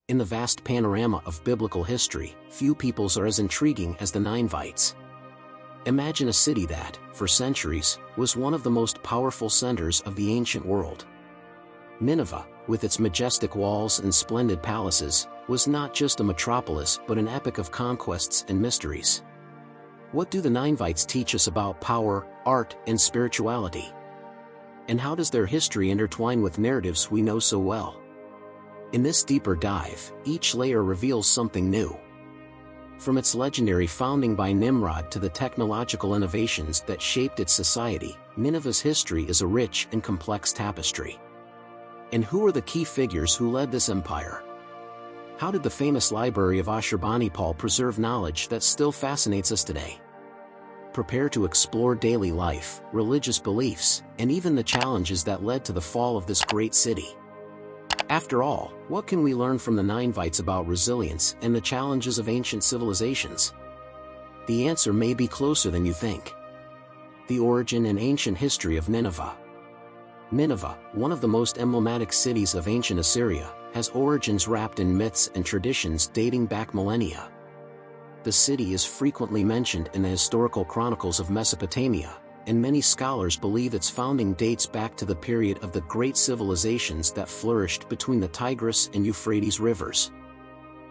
In the vast panorama of biblical history, few peoples are as intriguing as the Ninevites. Imagine a city that, for centuries, was one of the most powerful centers of the ancient world. Nineveh, with its majestic walls and splendid palaces, was not just a metropolis but an epic of conquests and mysteries. What do the Ninevites teach us about power, art, and spirituality? And how does their history intertwine with narratives we know so well? In this deeper dive, each layer reveals something new. From its legendary founding by Nimrod to the technological innovations that shaped its society, Nineveh's history is a rich and complex tapestry. And who are the key figures who led this empire? How did the famous library of Ashurbanipal preserve knowledge that still fascinates us today? Prepare to explore daily life, religious beliefs, and even the challenges that led to the fall of this great city. After all, what can we learn from the Ninevites about resilience and the challenges of ancient civilizations? The answer may be closer than you think. The origin and ancient history of Nineveh. Nineveh, one of the most emblematic cities of ancient Assyria, has origins wrapped in myths and traditions dating back millennia. The city is frequently mentioned in the historical chronicles of Mesopotamia, and many scholars believe its founding dates back to the period of the great civilizations that flourished between the Tigris and Euphrates rivers.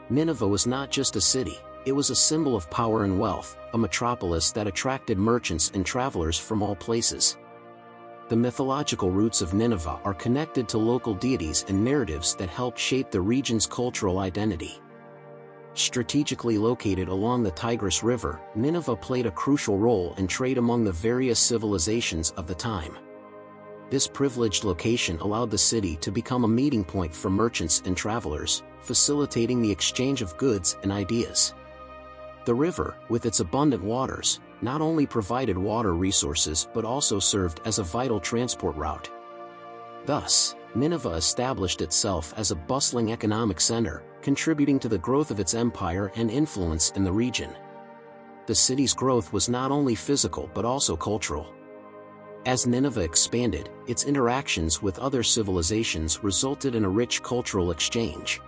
Nineveh was not just a city, it was a symbol of power and wealth, a metropolis that attracted merchants and travelers from all places. The mythological roots of Nineveh are connected to local deities and narratives that helped shape the region's cultural identity. Strategically located along the Tigris River, Nineveh played a crucial role in trade among the various civilizations of the time. This privileged location allowed the city to become a meeting point for merchants and travelers, facilitating the exchange of goods and ideas. The river, with its abundant waters, not only provided water resources but also served as a vital transport route. Thus, Nineveh established itself as a bustling economic center, contributing to the growth of its empire and influence in the region. The city's growth was not only physical but also cultural. As Nineveh expanded, its interactions with other civilizations resulted in a rich cultural exchange.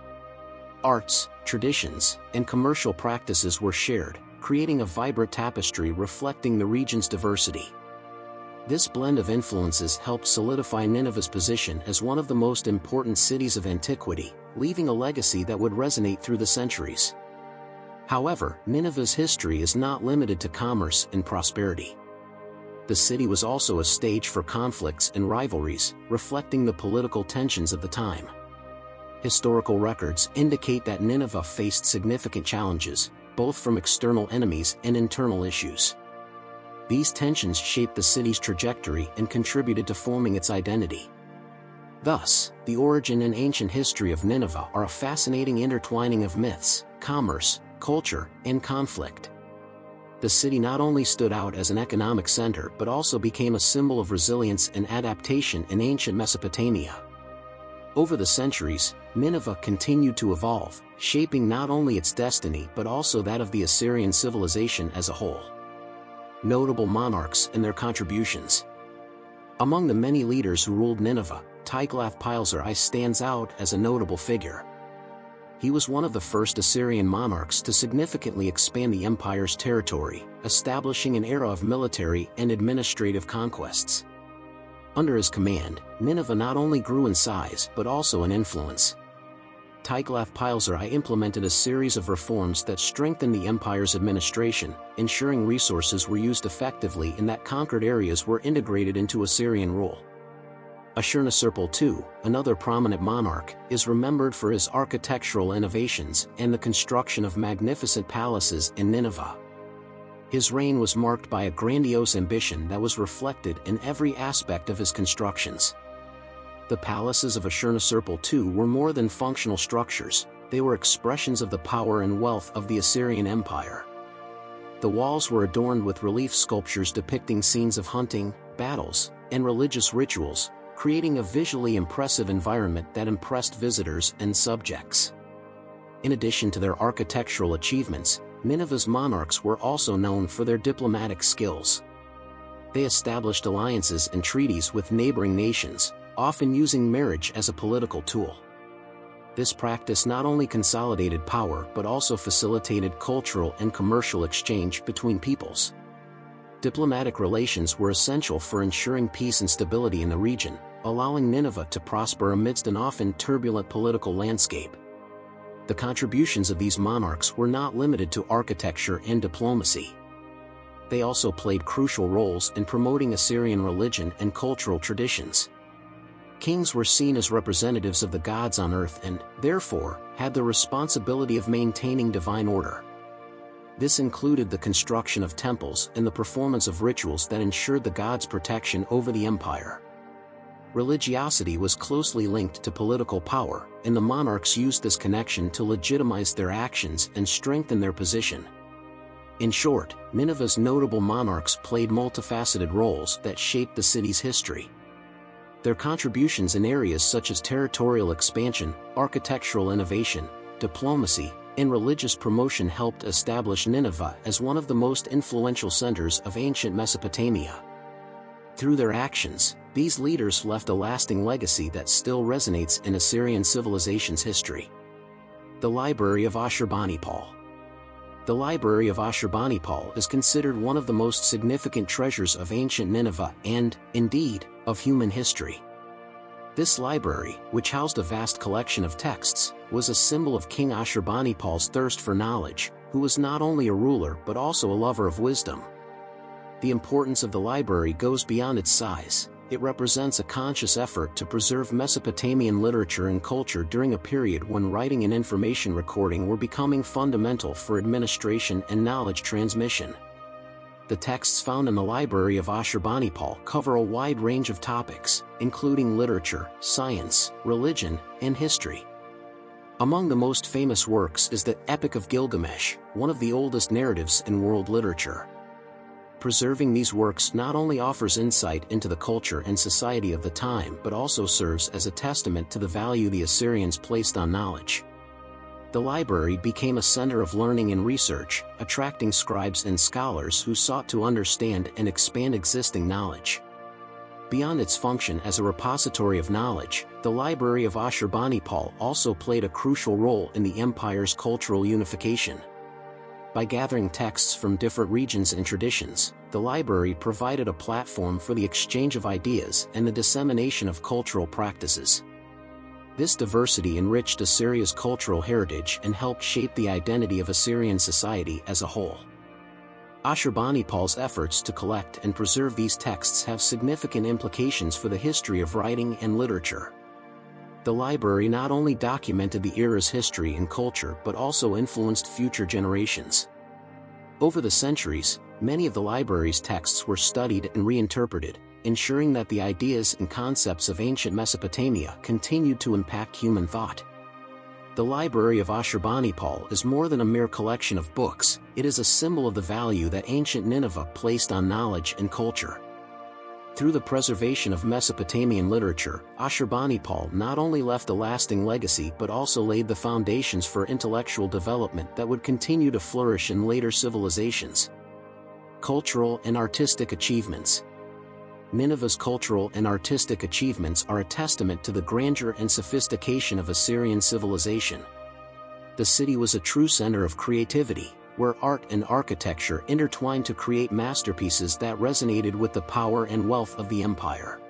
Arts, traditions, and commercial practices were shared, creating a vibrant tapestry reflecting the region's diversity. This blend of influences helped solidify Nineveh's position as one of the most important cities of antiquity, leaving a legacy that would resonate through the centuries. However, Nineveh's history is not limited to commerce and prosperity. The city was also a stage for conflicts and rivalries, reflecting the political tensions of the time. Historical records indicate that Nineveh faced significant challenges, both from external enemies and internal issues. These tensions shaped the city's trajectory and contributed to forming its identity. Thus, the origin and ancient history of Nineveh are a fascinating intertwining of myths, commerce, culture, and conflict. The city not only stood out as an economic center but also became a symbol of resilience and adaptation in ancient Mesopotamia. Over the centuries, Nineveh continued to evolve, shaping not only its destiny but also that of the Assyrian civilization as a whole. Notable monarchs and their contributions. Among the many leaders who ruled Nineveh, Tiglath-Pileser I stands out as a notable figure. He was one of the first Assyrian monarchs to significantly expand the empire's territory, establishing an era of military and administrative conquests. Under his command, Nineveh not only grew in size but also in influence. Tiglath-Pileser I implemented a series of reforms that strengthened the empire's administration, ensuring resources were used effectively and that conquered areas were integrated into Assyrian rule. Ashurnasirpal II, another prominent monarch, is remembered for his architectural innovations and the construction of magnificent palaces in Nineveh. His reign was marked by a grandiose ambition that was reflected in every aspect of his constructions. The palaces of Ashurnasirpal II were more than functional structures, they were expressions of the power and wealth of the Assyrian Empire. The walls were adorned with relief sculptures depicting scenes of hunting, battles, and religious rituals, creating a visually impressive environment that impressed visitors and subjects. In addition to their architectural achievements, Nineveh's monarchs were also known for their diplomatic skills. They established alliances and treaties with neighboring nations, often using marriage as a political tool. This practice not only consolidated power but also facilitated cultural and commercial exchange between peoples. Diplomatic relations were essential for ensuring peace and stability in the region, allowing Nineveh to prosper amidst an often turbulent political landscape. The contributions of these monarchs were not limited to architecture and diplomacy. They also played crucial roles in promoting Assyrian religion and cultural traditions. Kings were seen as representatives of the gods on earth and, therefore, had the responsibility of maintaining divine order. This included the construction of temples and the performance of rituals that ensured the gods' protection over the empire. Religiosity was closely linked to political power, and the monarchs used this connection to legitimize their actions and strengthen their position. In short, Nineveh's notable monarchs played multifaceted roles that shaped the city's history. Their contributions in areas such as territorial expansion, architectural innovation, diplomacy, and religious promotion helped establish Nineveh as one of the most influential centers of ancient Mesopotamia. Through their actions, these leaders left a lasting legacy that still resonates in Assyrian civilization's history. The Library of Ashurbanipal. The Library of Ashurbanipal is considered one of the most significant treasures of ancient Nineveh and, indeed, of human history. This library, which housed a vast collection of texts, was a symbol of King Ashurbanipal's thirst for knowledge, who was not only a ruler but also a lover of wisdom. The importance of the library goes beyond its size. It represents a conscious effort to preserve Mesopotamian literature and culture during a period when writing and information recording were becoming fundamental for administration and knowledge transmission. The texts found in the Library of Ashurbanipal cover a wide range of topics, including literature, science, religion, and history. Among the most famous works is the Epic of Gilgamesh, one of the oldest narratives in world literature. Preserving these works not only offers insight into the culture and society of the time but also serves as a testament to the value the Assyrians placed on knowledge. The library became a center of learning and research, attracting scribes and scholars who sought to understand and expand existing knowledge. Beyond its function as a repository of knowledge, the Library of Ashurbanipal also played a crucial role in the empire's cultural unification. By gathering texts from different regions and traditions, the library provided a platform for the exchange of ideas and the dissemination of cultural practices. This diversity enriched Assyria's cultural heritage and helped shape the identity of Assyrian society as a whole. Ashurbanipal's efforts to collect and preserve these texts have significant implications for the history of writing and literature. The library not only documented the era's history and culture but also influenced future generations. Over the centuries, many of the library's texts were studied and reinterpreted, ensuring that the ideas and concepts of ancient Mesopotamia continued to impact human thought. The Library of Ashurbanipal is more than a mere collection of books. It is a symbol of the value that ancient Nineveh placed on knowledge and culture. Through the preservation of Mesopotamian literature, Ashurbanipal not only left a lasting legacy but also laid the foundations for intellectual development that would continue to flourish in later civilizations. Cultural and artistic achievements. Nineveh's cultural and artistic achievements are a testament to the grandeur and sophistication of Assyrian civilization. The city was a true center of creativity, where art and architecture intertwined to create masterpieces that resonated with the power and wealth of the empire.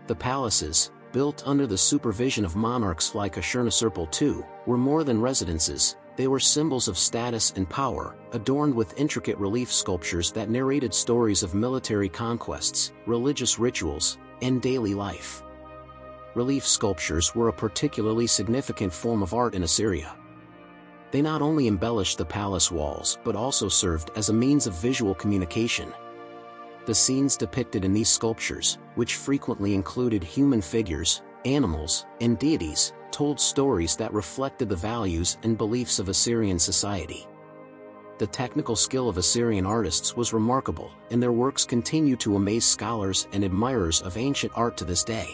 The palaces, built under the supervision of monarchs like Ashurnasirpal II, were more than residences. They were symbols of status and power, adorned with intricate relief sculptures that narrated stories of military conquests, religious rituals, and daily life. Relief sculptures were a particularly significant form of art in Assyria. They not only embellished the palace walls but also served as a means of visual communication. The scenes depicted in these sculptures, which frequently included human figures, animals, and deities, told stories that reflected the values and beliefs of Assyrian society. The technical skill of Assyrian artists was remarkable, and their works continue to amaze scholars and admirers of ancient art to this day.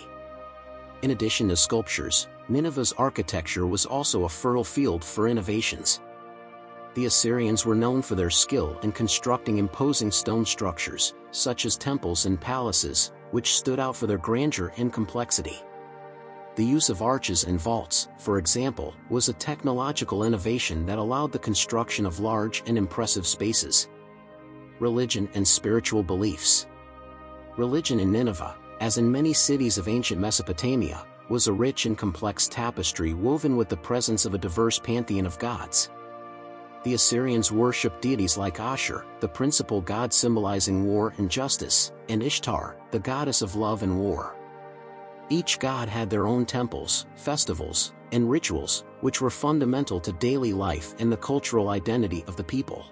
In addition to sculptures, Nineveh's architecture was also a fertile field for innovations. The Assyrians were known for their skill in constructing imposing stone structures, such as temples and palaces, which stood out for their grandeur and complexity. The use of arches and vaults, for example, was a technological innovation that allowed the construction of large and impressive spaces. Religion and spiritual beliefs. Religion in Nineveh, as in many cities of ancient Mesopotamia, was a rich and complex tapestry woven with the presence of a diverse pantheon of gods. The Assyrians worshipped deities like Ashur, the principal god symbolizing war and justice, and Ishtar, the goddess of love and war. Each god had their own temples, festivals, and rituals, which were fundamental to daily life and the cultural identity of the people.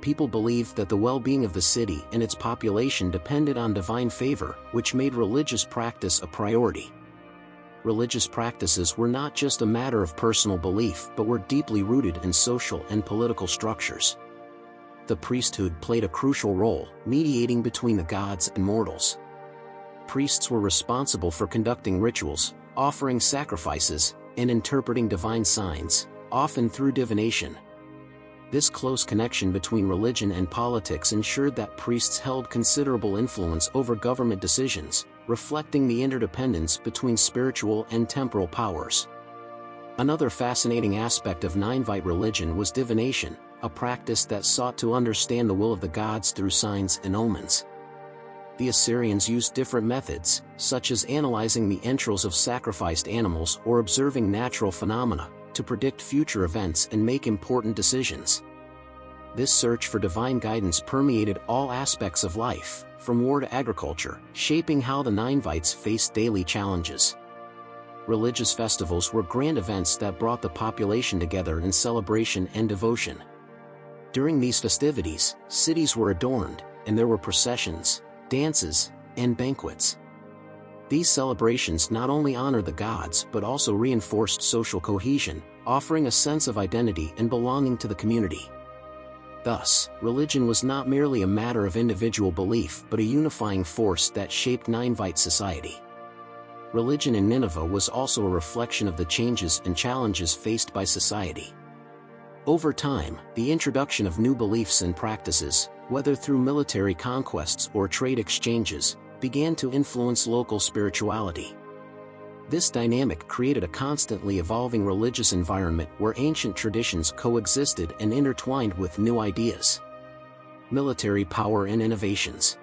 People believed that the well-being of the city and its population depended on divine favor, which made religious practice a priority. Religious practices were not just a matter of personal belief but were deeply rooted in social and political structures. The priesthood played a crucial role, mediating between the gods and mortals. Priests were responsible for conducting rituals, offering sacrifices, and interpreting divine signs, often through divination. This close connection between religion and politics ensured that priests held considerable influence over government decisions, reflecting the interdependence between spiritual and temporal powers. Another fascinating aspect of Ninevite religion was divination, a practice that sought to understand the will of the gods through signs and omens. The Assyrians used different methods, such as analyzing the entrails of sacrificed animals or observing natural phenomena, to predict future events and make important decisions. This search for divine guidance permeated all aspects of life, from war to agriculture, shaping how the Ninevites faced daily challenges. Religious festivals were grand events that brought the population together in celebration and devotion. During these festivities, cities were adorned, and there were processions, dances, and banquets. These celebrations not only honored the gods but also reinforced social cohesion, offering a sense of identity and belonging to the community. Thus, religion was not merely a matter of individual belief but a unifying force that shaped Ninevite society. Religion in Nineveh was also a reflection of the changes and challenges faced by society. Over time, the introduction of new beliefs and practices, whether through military conquests or trade exchanges, began to influence local spirituality. This dynamic created a constantly evolving religious environment where ancient traditions coexisted and intertwined with new ideas. Military power and innovations.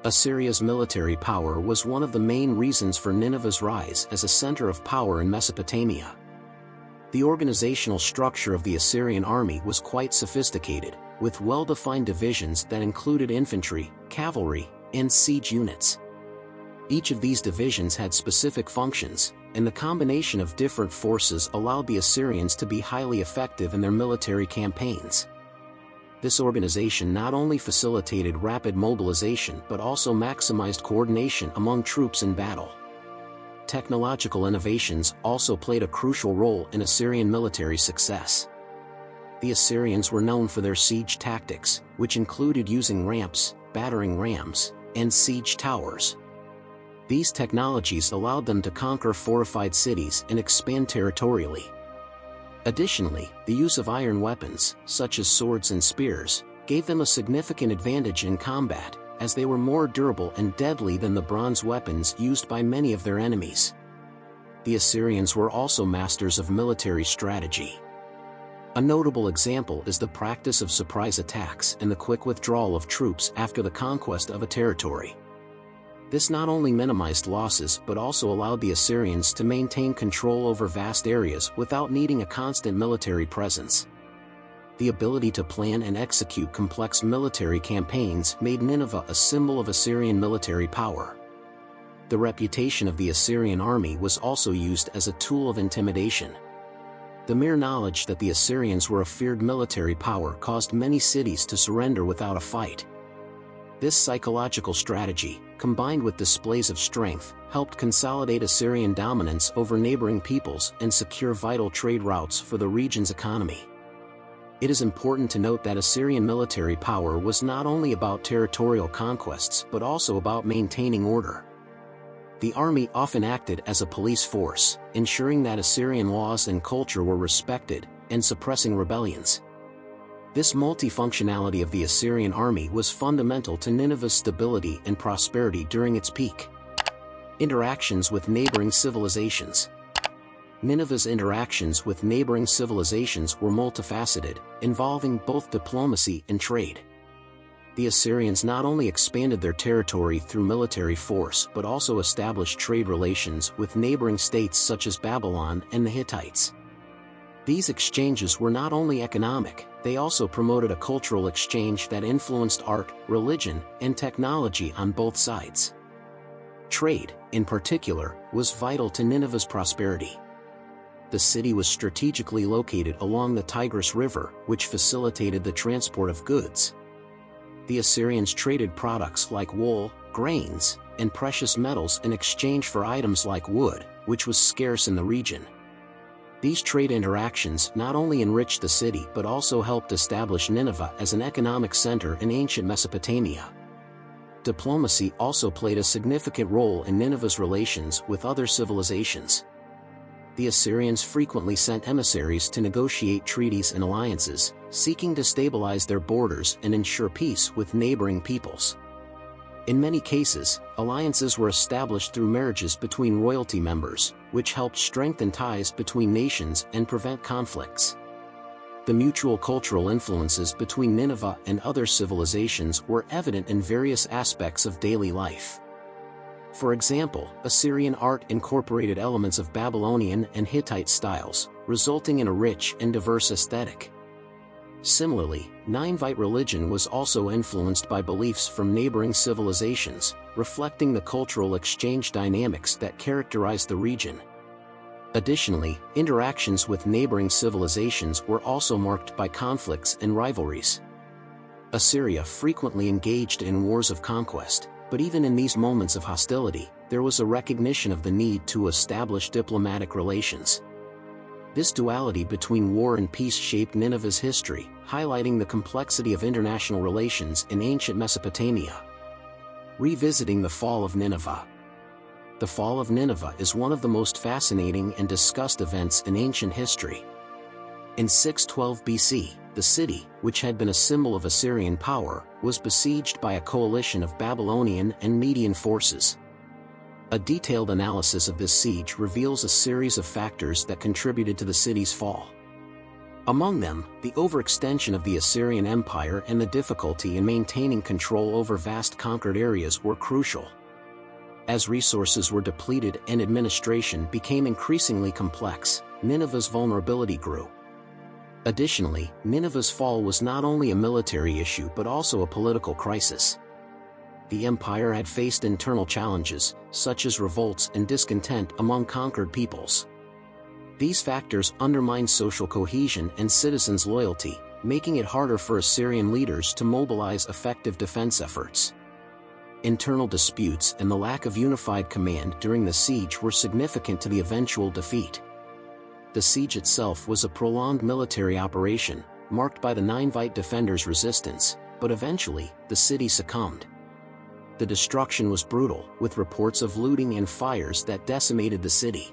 Assyria's military power was one of the main reasons for Nineveh's rise as a center of power in Mesopotamia. The organizational structure of the Assyrian army was quite sophisticated, with well-defined divisions that included infantry, cavalry, and siege units. Each of these divisions had specific functions, and the combination of different forces allowed the Assyrians to be highly effective in their military campaigns. This organization not only facilitated rapid mobilization but also maximized coordination among troops in battle. Technological innovations also played a crucial role in Assyrian military success. The Assyrians were known for their siege tactics, which included using ramps, battering rams, and siege towers. These technologies allowed them to conquer fortified cities and expand territorially. Additionally, the use of iron weapons, such as swords and spears, gave them a significant advantage in combat, as they were more durable and deadly than the bronze weapons used by many of their enemies. The Assyrians were also masters of military strategy. A notable example is the practice of surprise attacks and the quick withdrawal of troops after the conquest of a territory. This not only minimized losses but also allowed the Assyrians to maintain control over vast areas without needing a constant military presence. The ability to plan and execute complex military campaigns made Nineveh a symbol of Assyrian military power. The reputation of the Assyrian army was also used as a tool of intimidation. The mere knowledge that the Assyrians were a feared military power caused many cities to surrender without a fight. This psychological strategy, combined with displays of strength, helped consolidate Assyrian dominance over neighboring peoples and secure vital trade routes for the region's economy. It is important to note that Assyrian military power was not only about territorial conquests but also about maintaining order. The army often acted as a police force, ensuring that Assyrian laws and culture were respected, and suppressing rebellions. This multifunctionality of the Assyrian army was fundamental to Nineveh's stability and prosperity during its peak. Interactions with neighboring civilizations. Nineveh's interactions with neighboring civilizations were multifaceted, involving both diplomacy and trade. The Assyrians not only expanded their territory through military force but also established trade relations with neighboring states such as Babylon and the Hittites. These exchanges were not only economic, they also promoted a cultural exchange that influenced art, religion, and technology on both sides. Trade, in particular, was vital to Nineveh's prosperity. The city was strategically located along the Tigris River, which facilitated the transport of goods. The Assyrians traded products like wool, grains, and precious metals in exchange for items like wood, which was scarce in the region. These trade interactions not only enriched the city but also helped establish Nineveh as an economic center in ancient Mesopotamia. Diplomacy also played a significant role in Nineveh's relations with other civilizations. The Assyrians frequently sent emissaries to negotiate treaties and alliances, seeking to stabilize their borders and ensure peace with neighboring peoples. In many cases, alliances were established through marriages between royalty members, which helped strengthen ties between nations and prevent conflicts. The mutual cultural influences between Nineveh and other civilizations were evident in various aspects of daily life. For example, Assyrian art incorporated elements of Babylonian and Hittite styles, resulting in a rich and diverse aesthetic. Similarly, Ninevite religion was also influenced by beliefs from neighboring civilizations, reflecting the cultural exchange dynamics that characterized the region. Additionally, interactions with neighboring civilizations were also marked by conflicts and rivalries. Assyria frequently engaged in wars of conquest, but even in these moments of hostility, there was a recognition of the need to establish diplomatic relations. This duality between war and peace shaped Nineveh's history, highlighting the complexity of international relations in ancient Mesopotamia. Revisiting the fall of Nineveh. The fall of Nineveh is one of the most fascinating and discussed events in ancient history. In 612 BC, the city, which had been a symbol of Assyrian power, was besieged by a coalition of Babylonian and Median forces. A detailed analysis of this siege reveals a series of factors that contributed to the city's fall. Among them, the overextension of the Assyrian Empire and the difficulty in maintaining control over vast conquered areas were crucial. As resources were depleted and administration became increasingly complex, Nineveh's vulnerability grew. Additionally, Nineveh's fall was not only a military issue but also a political crisis. The empire had faced internal challenges, such as revolts and discontent among conquered peoples. These factors undermined social cohesion and citizens' loyalty, making it harder for Assyrian leaders to mobilize effective defense efforts. Internal disputes and the lack of unified command during the siege were significant to the eventual defeat. The siege itself was a prolonged military operation, marked by the Ninevite defenders' resistance, but eventually, the city succumbed. The destruction was brutal, with reports of looting and fires that decimated the city.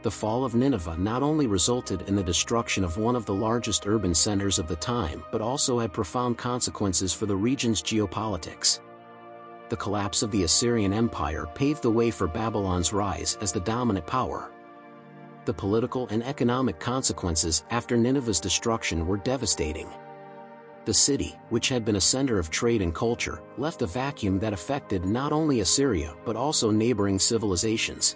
The fall of Nineveh not only resulted in the destruction of one of the largest urban centers of the time but also had profound consequences for the region's geopolitics. The collapse of the Assyrian Empire paved the way for Babylon's rise as the dominant power. The political and economic consequences after Nineveh's destruction were devastating. The city, which had been a center of trade and culture, left a vacuum that affected not only Assyria but also neighboring civilizations.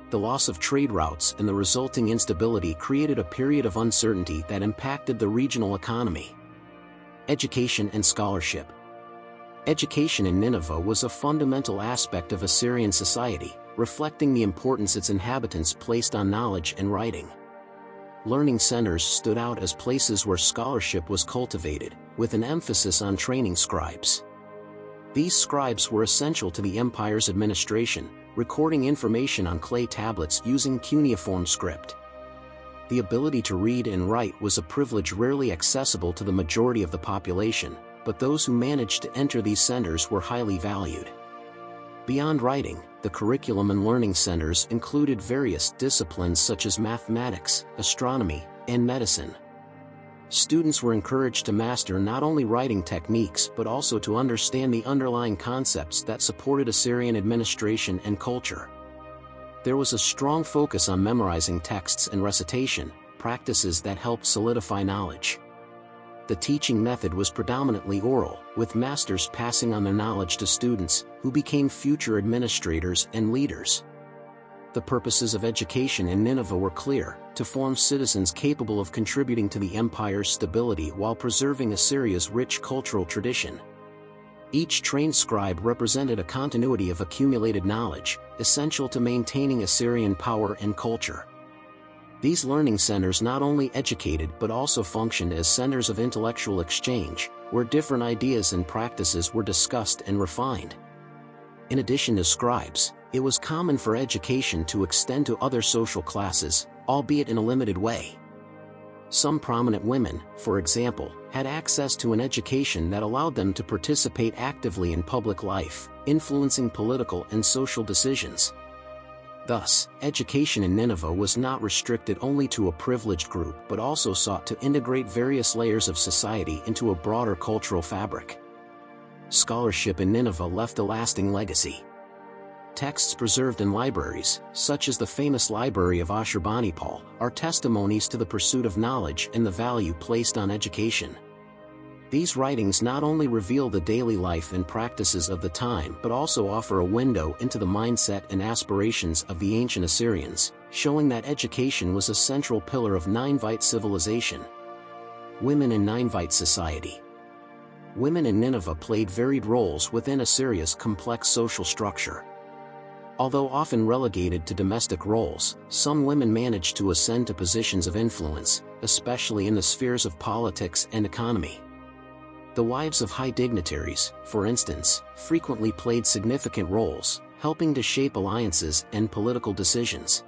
The loss of trade routes and the resulting instability created a period of uncertainty that impacted the regional economy. Education and scholarship. Education in Nineveh was a fundamental aspect of Assyrian society, reflecting the importance its inhabitants placed on knowledge and writing. Learning centers stood out as places where scholarship was cultivated, with an emphasis on training scribes. These scribes were essential to the empire's administration, recording information on clay tablets using cuneiform script. The ability to read and write was a privilege rarely accessible to the majority of the population, but those who managed to enter these centers were highly valued. Beyond writing, the curriculum and learning centers included various disciplines such as mathematics, astronomy, and medicine. Students were encouraged to master not only writing techniques but also to understand the underlying concepts that supported Assyrian administration and culture. There was a strong focus on memorizing texts and recitation, practices that helped solidify knowledge. The teaching method was predominantly oral, with masters passing on their knowledge to students, who became future administrators and leaders. The purposes of education in Nineveh were clear: to form citizens capable of contributing to the empire's stability while preserving Assyria's rich cultural tradition. Each trained scribe represented a continuity of accumulated knowledge, essential to maintaining Assyrian power and culture. These learning centers not only educated but also functioned as centers of intellectual exchange, where different ideas and practices were discussed and refined. In addition to scribes, it was common for education to extend to other social classes, albeit in a limited way. Some prominent women, for example, had access to an education that allowed them to participate actively in public life, influencing political and social decisions. Thus, education in Nineveh was not restricted only to a privileged group but also sought to integrate various layers of society into a broader cultural fabric. Scholarship in Nineveh left a lasting legacy. Texts preserved in libraries, such as the famous Library of Ashurbanipal, are testimonies to the pursuit of knowledge and the value placed on education. These writings not only reveal the daily life and practices of the time but also offer a window into the mindset and aspirations of the ancient Assyrians, showing that education was a central pillar of Ninevite civilization. Women in Ninevite society. Women in Nineveh played varied roles within Assyria's complex social structure. Although often relegated to domestic roles, some women managed to ascend to positions of influence, especially in the spheres of politics and economy. The wives of high dignitaries, for instance, frequently played significant roles, helping to shape alliances and political decisions.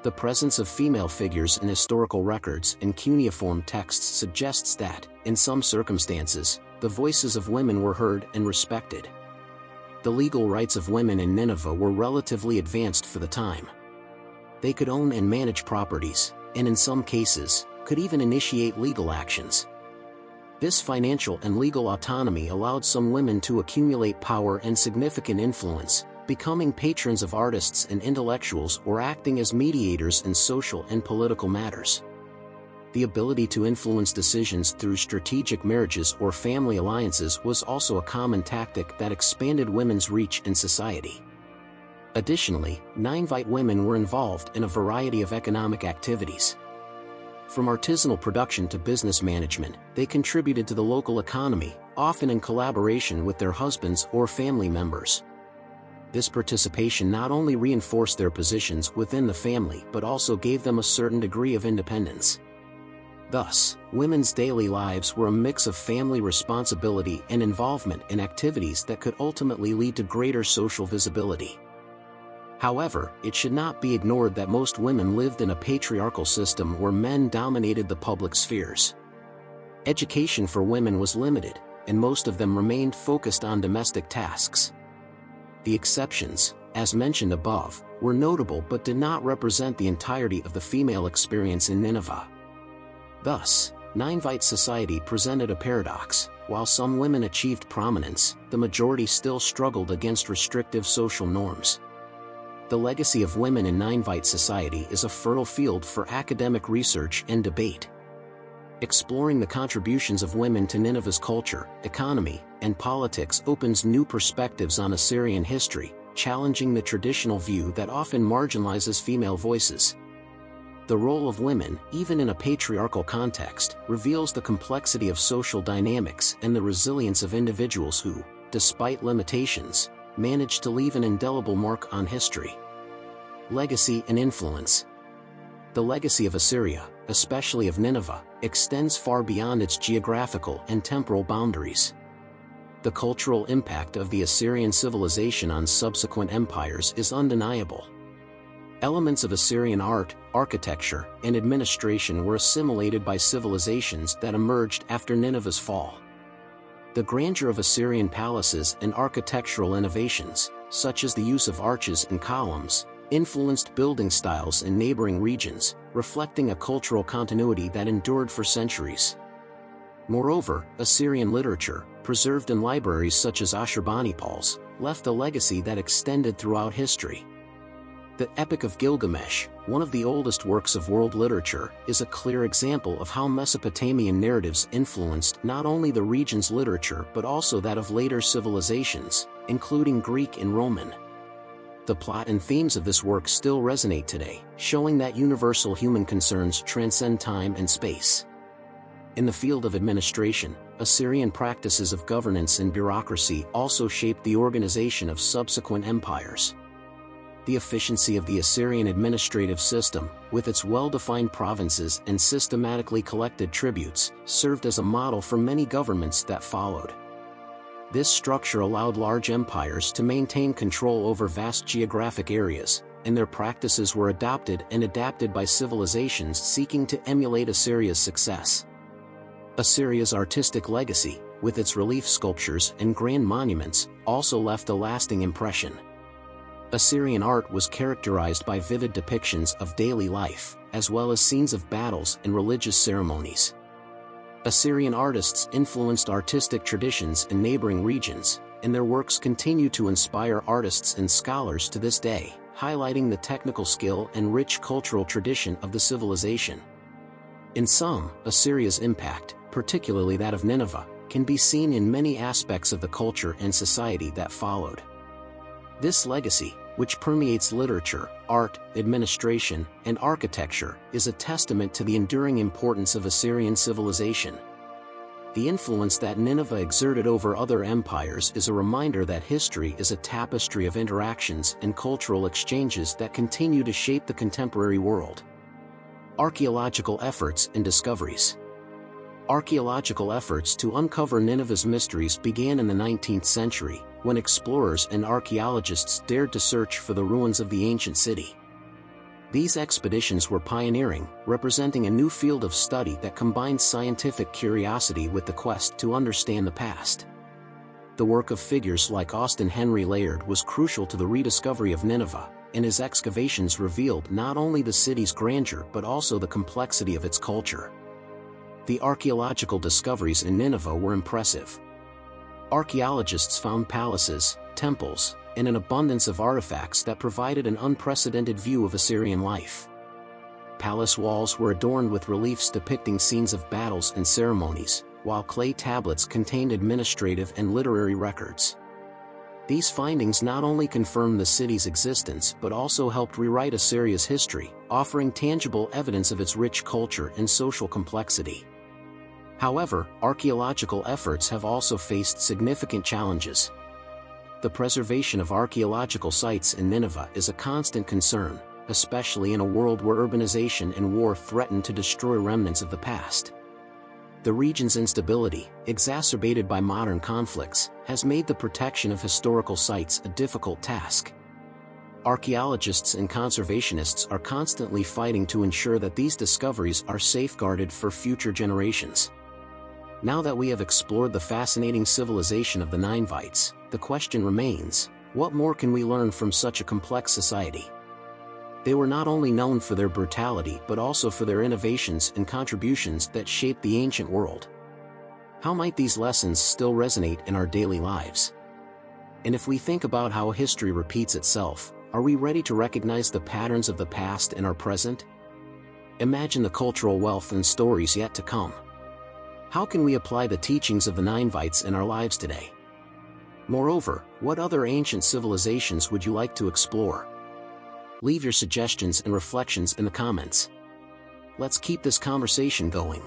The presence of female figures in historical records and cuneiform texts suggests that, in some circumstances, the voices of women were heard and respected. The legal rights of women in Nineveh were relatively advanced for the time. They could own and manage properties, and in some cases, could even initiate legal actions. This financial and legal autonomy allowed some women to accumulate power and significant influence, becoming patrons of artists and intellectuals or acting as mediators in social and political matters. The ability to influence decisions through strategic marriages or family alliances was also a common tactic that expanded women's reach in society. Additionally, Ninevite women were involved in a variety of economic activities. From artisanal production to business management, they contributed to the local economy, often in collaboration with their husbands or family members. This participation not only reinforced their positions within the family but also gave them a certain degree of independence. Thus, women's daily lives were a mix of family responsibility and involvement in activities that could ultimately lead to greater social visibility. However, it should not be ignored that most women lived in a patriarchal system where men dominated the public spheres. Education for women was limited, and most of them remained focused on domestic tasks. The exceptions, as mentioned above, were notable but did not represent the entirety of the female experience in Nineveh. Thus, Ninevite society presented a paradox. While some women achieved prominence, the majority still struggled against restrictive social norms. The legacy of women in Ninevite society is a fertile field for academic research and debate. Exploring the contributions of women to Nineveh's culture, economy, and politics opens new perspectives on Assyrian history, challenging the traditional view that often marginalizes female voices. The role of women, even in a patriarchal context, reveals the complexity of social dynamics and the resilience of individuals who, despite limitations, managed to leave an indelible mark on history. Legacy and influence. The legacy of Assyria, especially of Nineveh, extends far beyond its geographical and temporal boundaries. The cultural impact of the Assyrian civilization on subsequent empires is undeniable. Elements of Assyrian art, architecture, and administration were assimilated by civilizations that emerged after Nineveh's fall. The grandeur of Assyrian palaces and architectural innovations, such as the use of arches and columns, influenced building styles in neighboring regions, reflecting a cultural continuity that endured for centuries. Moreover, Assyrian literature, preserved in libraries such as Ashurbanipal's, left a legacy that extended throughout history. The Epic of Gilgamesh, one of the oldest works of world literature, is a clear example of how Mesopotamian narratives influenced not only the region's literature but also that of later civilizations, including Greek and Roman. The plot and themes of this work still resonate today, showing that universal human concerns transcend time and space. In the field of administration, Assyrian practices of governance and bureaucracy also shaped the organization of subsequent empires. The efficiency of the Assyrian administrative system, with its well-defined provinces and systematically collected tributes, served as a model for many governments that followed. This structure allowed large empires to maintain control over vast geographic areas, and their practices were adopted and adapted by civilizations seeking to emulate Assyria's success. Assyria's artistic legacy, with its relief sculptures and grand monuments, also left a lasting impression. Assyrian art was characterized by vivid depictions of daily life, as well as scenes of battles and religious ceremonies. Assyrian artists influenced artistic traditions in neighboring regions, and their works continue to inspire artists and scholars to this day, highlighting the technical skill and rich cultural tradition of the civilization. In sum, Assyria's impact, particularly that of Nineveh, can be seen in many aspects of the culture and society that followed. This legacy, which permeates literature, art, administration, and architecture, is a testament to the enduring importance of Assyrian civilization. The influence that Nineveh exerted over other empires is a reminder that history is a tapestry of interactions and cultural exchanges that continue to shape the contemporary world. Archaeological efforts and discoveries. Archaeological efforts to uncover Nineveh's mysteries began in the 19th century, when explorers and archaeologists dared to search for the ruins of the ancient city. These expeditions were pioneering, representing a new field of study that combined scientific curiosity with the quest to understand the past. The work of figures like Austin Henry Layard was crucial to the rediscovery of Nineveh, and his excavations revealed not only the city's grandeur but also the complexity of its culture. The archaeological discoveries in Nineveh were impressive. Archaeologists found palaces, temples, and an abundance of artifacts that provided an unprecedented view of Assyrian life. Palace walls were adorned with reliefs depicting scenes of battles and ceremonies, while clay tablets contained administrative and literary records. These findings not only confirmed the city's existence but also helped rewrite Assyria's history, offering tangible evidence of its rich culture and social complexity. However, archaeological efforts have also faced significant challenges. The preservation of archaeological sites in Nineveh is a constant concern, especially in a world where urbanization and war threaten to destroy remnants of the past. The region's instability, exacerbated by modern conflicts, has made the protection of historical sites a difficult task. Archaeologists and conservationists are constantly fighting to ensure that these discoveries are safeguarded for future generations. Now that we have explored the fascinating civilization of the Ninevites, the question remains, what more can we learn from such a complex society? They were not only known for their brutality but also for their innovations and contributions that shaped the ancient world. How might these lessons still resonate in our daily lives? And if we think about how history repeats itself, are we ready to recognize the patterns of the past in our present? Imagine the cultural wealth and stories yet to come. How can we apply the teachings of the Ninevites in our lives today? Moreover, what other ancient civilizations would you like to explore? Leave your suggestions and reflections in the comments. Let's keep this conversation going.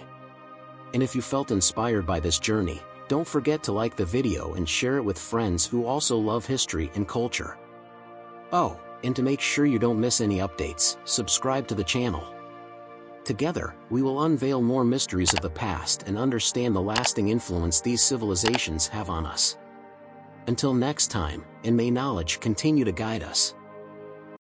And if you felt inspired by this journey, don't forget to like the video and share it with friends who also love history and culture. Oh, and to make sure you don't miss any updates, subscribe to the channel. Together, we will unveil more mysteries of the past and understand the lasting influence these civilizations have on us. Until next time, and may knowledge continue to guide us.